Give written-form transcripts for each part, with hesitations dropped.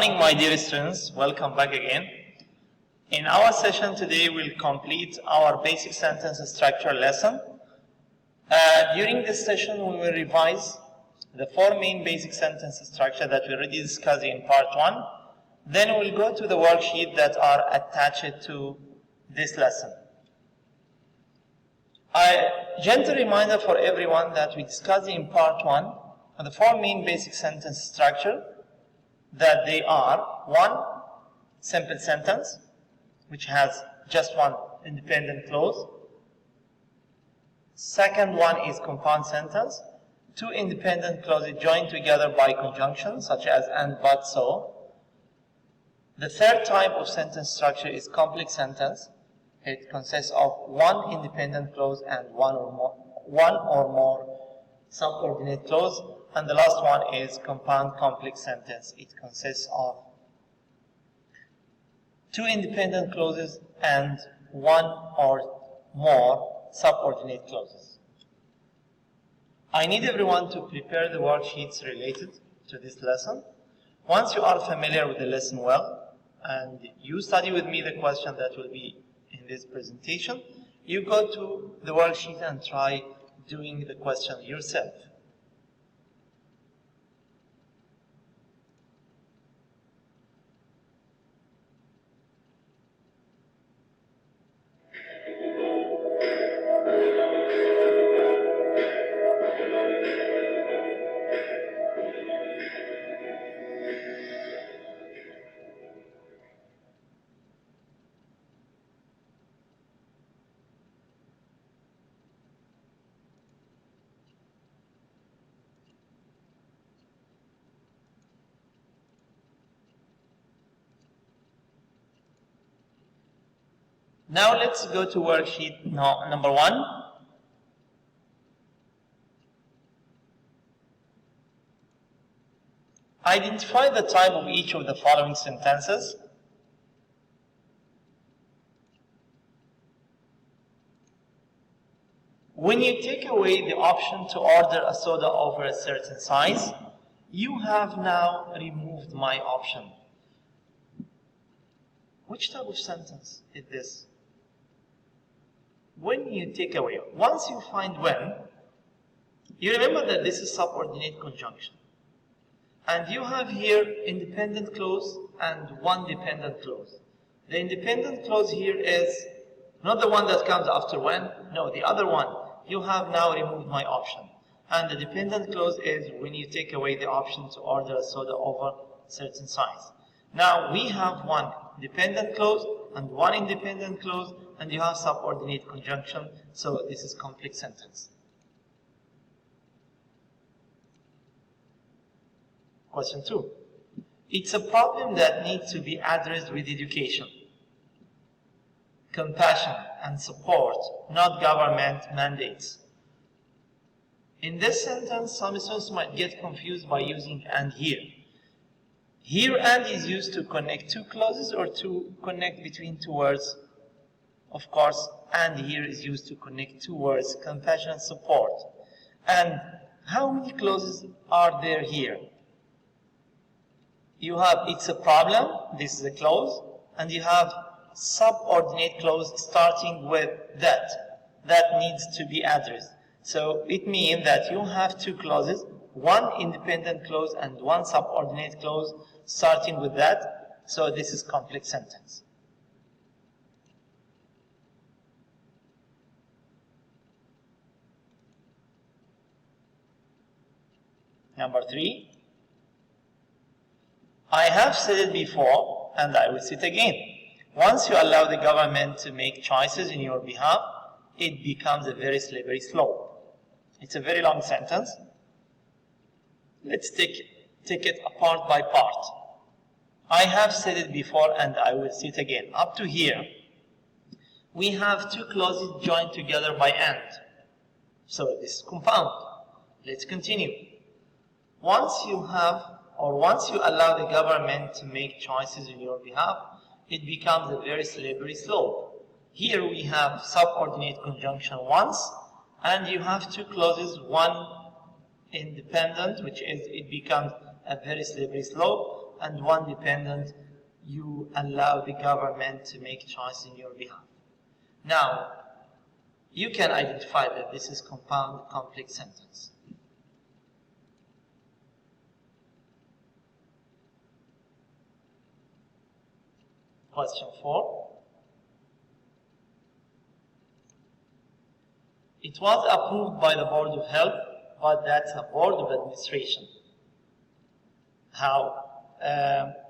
morning, my dear students. Welcome back again. In our session today, we'll complete our basic sentence structure lesson. During this session, we will revise the four main basic sentence structure that we already discussed in part 1. Then we'll go to the worksheet that are attached to this lesson. A gentle reminder for everyone that we discussed in part 1 the four main basic sentence structure, that they are: 1, simple sentence, which has just one independent clause. Second one is compound sentence, 2 independent clauses joined together by conjunction, such as and, but, so. The third type of sentence structure is complex sentence. It consists of 1 independent clause and one or more subordinate clause. And the last one is compound complex sentence. It consists of 2 independent clauses and 1 or more subordinate clauses. I need everyone to prepare the worksheets related to this lesson. Once you are familiar with the lesson well, and you study with me the question that will be in this presentation, you go to the worksheet and try doing the question yourself. Now let's go to worksheet number 1. Identify the type of each of the following sentences. When you take away the option to order a soda over a certain size, you have now removed my option. Which type of sentence is this? When you take away, once you find when, you remember that this is subordinate conjunction. And you have here independent clause and 1 dependent clause. The independent clause here is not the one that comes after when, no, the other one. You have now removed my option. And the dependent clause is when you take away the option to order a soda over a certain size. Now we have 1 dependent clause and 1 independent clause, and you have subordinate conjunction, so this is complex sentence. Question 2. It's a problem that needs to be addressed with education, compassion, and support, not government mandates. In this sentence, some students might get confused by using and here. Here and is used to connect 2 clauses or to connect between 2 words. Of course, and here is used to connect 2 words, compassion and support. And how many clauses are there here? You have it's a problem, this is a clause, and you have subordinate clause starting with that needs to be addressed. So it means that you have 2 clauses, 1 independent clause and 1 subordinate clause starting with that. So this is complex sentence. Number 3. I have said it before and I will say it again. Once you allow the government to make choices in your behalf, it becomes a very slippery slope. It's a very long sentence. Let's take it apart by part. I have said it before and I will say it again. Up to here, we have 2 clauses joined together by and. So this is compound. Let's continue. Once you allow the government to make choices in your behalf, it becomes a very slippery slope. Here we have subordinate conjunction once, and you have 2 clauses, 1 independent, which is it becomes a very slippery slope, and one dependent, you allow the government to make choices in your behalf. Now, you can identify that this is compound complex sentence. Question 4. It was approved by the Board of Health, but that's a Board of Administration. How?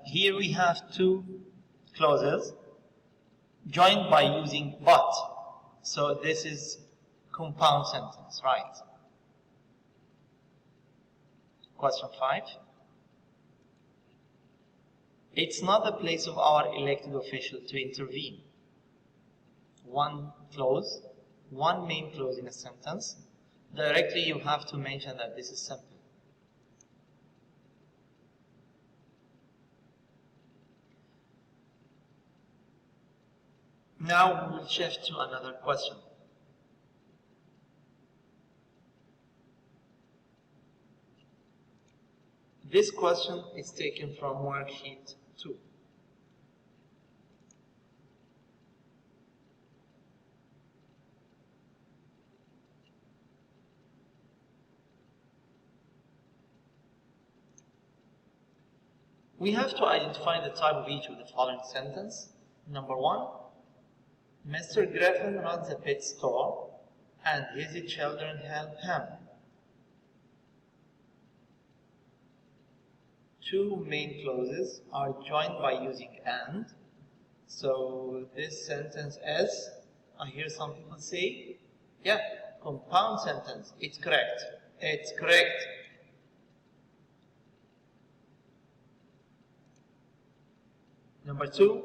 Here we have two clauses joined by using but. So this is compound sentence, right? Question 5. It's not the place of our elected official to intervene. One clause, one main clause in a sentence. Directly you have to mention that this is simple. Now we will shift to another question. This question is taken from Worksheet 2. We have to identify the type of each of the following sentence. Number 1, Mr. Griffin runs a pet store and his children help him. Two main clauses are joined by using and. So this sentence is, I hear some people say, yeah, compound sentence. It's correct. It's correct. Number 2,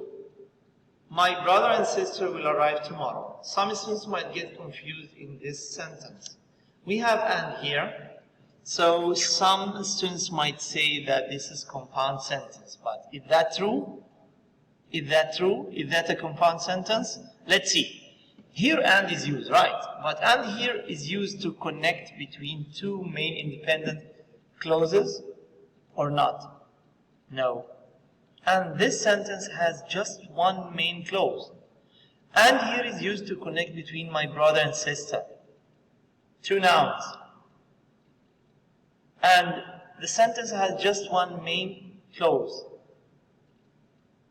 my brother and sister will arrive tomorrow. Some students might get confused in this sentence. We have and here. So some students might say that this is compound sentence, but is that true? Is that true? Is that a compound sentence? Let's see. Here and is used, right? But and here is used to connect between two main independent clauses or not? No. And this sentence has just one main clause. And here is used to connect between my brother and sister. Two nouns. And the sentence has just one main clause.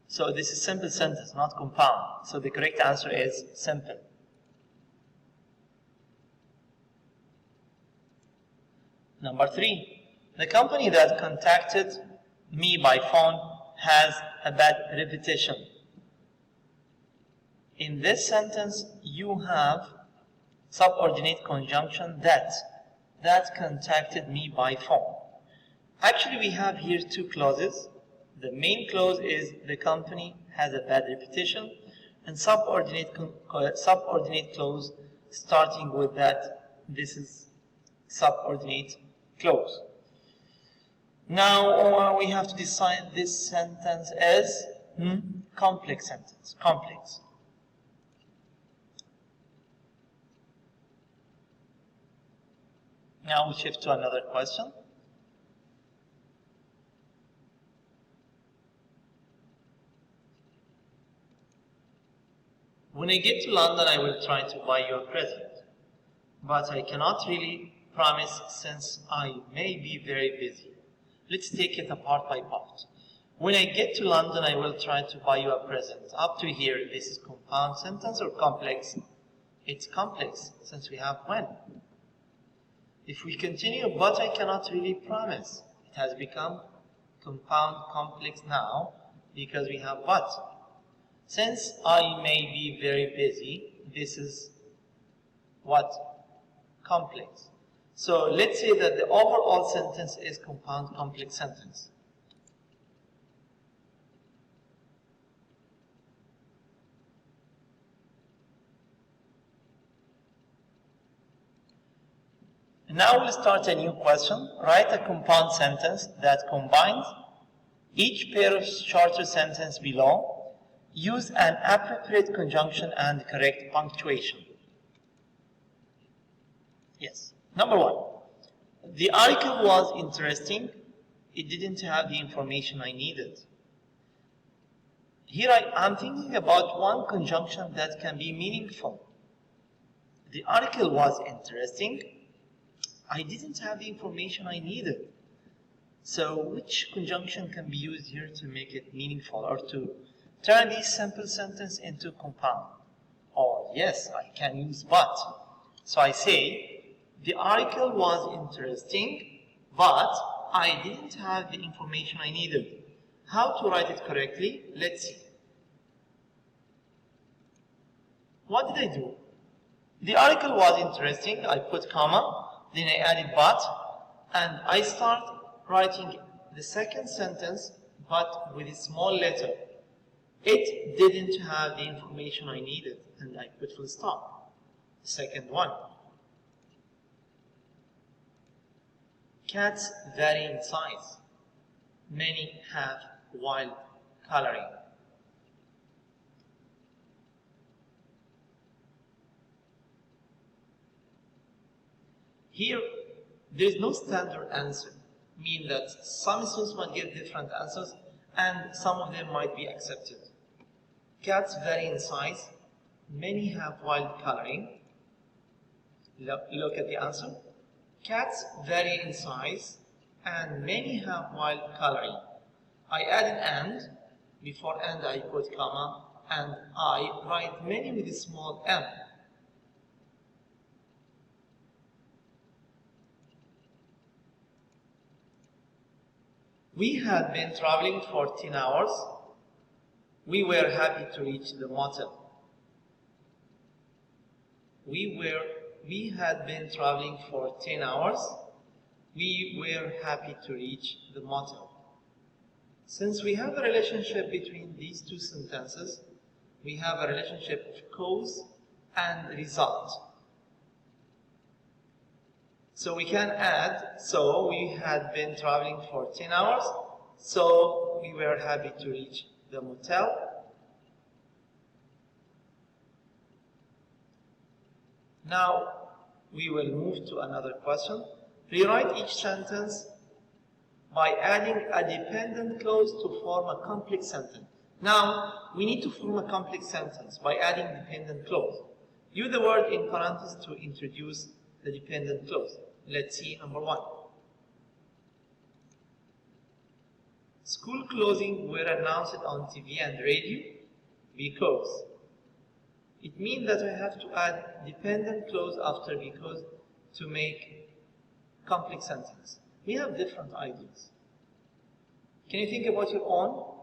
So this is simple sentence, not compound. So the correct answer is simple. Number 3, the company that contacted me by phone has a bad reputation. In this sentence, you have subordinate conjunction that contacted me by phone. Actually, we have here two clauses. The main clause is the company has a bad reputation, and subordinate clause starting with that. This is subordinate clause. Now we have to decide this sentence as complex sentence. Complex. Now we shift to another question. When I get to London, I will try to buy you a present. But I cannot really promise since I may be very busy. Let's take it part by part. When I get to London, I will try to buy you a present. Up to here, this is compound sentence or complex? It's complex, since we have when. If we continue, but I cannot really promise, it has become compound complex now because we have but. Since I may be very busy, this is what? Complex. So let's say that the overall sentence is compound complex sentence. Now we'll start a new question. Write a compound sentence that combines each pair of shorter sentences below. Use an appropriate conjunction and correct punctuation. Yes. Number 1. The article was interesting it didn't have the information I needed. Here I'm thinking about one conjunction that can be meaningful. The article was interesting. I didn't have the information I needed. So which conjunction can be used here to make it meaningful or to turn this simple sentence into compound? Or yes, I can use but. So I say, the article was interesting, but I didn't have the information I needed. How to write it correctly? Let's see. What did I do? The article was interesting. I put comma, then I added but, and I start writing the second sentence, but with a small letter. It didn't have the information I needed, and I put full stop. The second one. Cats vary in size. Many have wild coloring. Here, there is no standard answer, meaning that some students might give different answers and some of them might be accepted. Cats vary in size. Many have wild coloring. Look at the answer. Cats vary in size and many have wild coloring. I added and. Before and I put comma and I write many with a small m. We had been traveling for 10 hours. We were happy to reach the motel. We had been traveling for 10 hours. We were happy to reach the motel. Since we have a relationship between these two sentences, we have a relationship of cause and result. So we can add, so we had been traveling for 10 hours, so we were happy to reach the motel. Now we will move to another question. Rewrite each sentence by adding a dependent clause to form a complex sentence. Now we need to form a complex sentence by adding dependent clause. Use the word in parentheses to introduce the dependent clause. Let's see number 1. School closing were announced on TV and radio because. It means that I have to add dependent clause after because to make complex sentence. We have different ideas. Can you think about your own?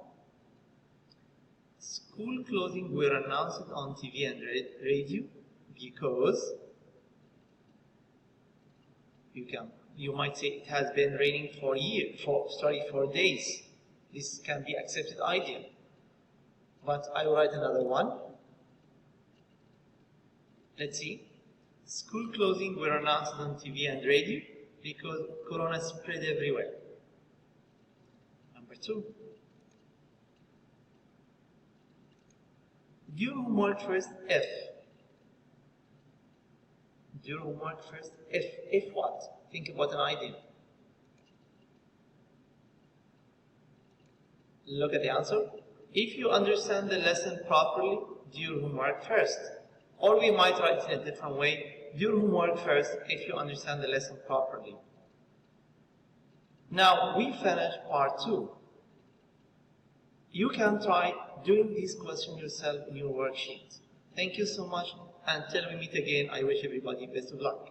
School closing were announced on TV and radio because you might say it has been raining for days. This can be accepted idea. But I will write another one. Let's see. School closing were announced on TV and radio because corona spread everywhere. Number 2. Do your homework first if. Do your homework first if. If what? Think about an idea. Look at the answer. If you understand the lesson properly, do your homework first. Or we might write it in a different way. Do your homework first if you understand the lesson properly. Now we finished part 2. You can try doing this question yourself in your worksheet. Thank you so much. Until we meet again, I wish everybody best of luck.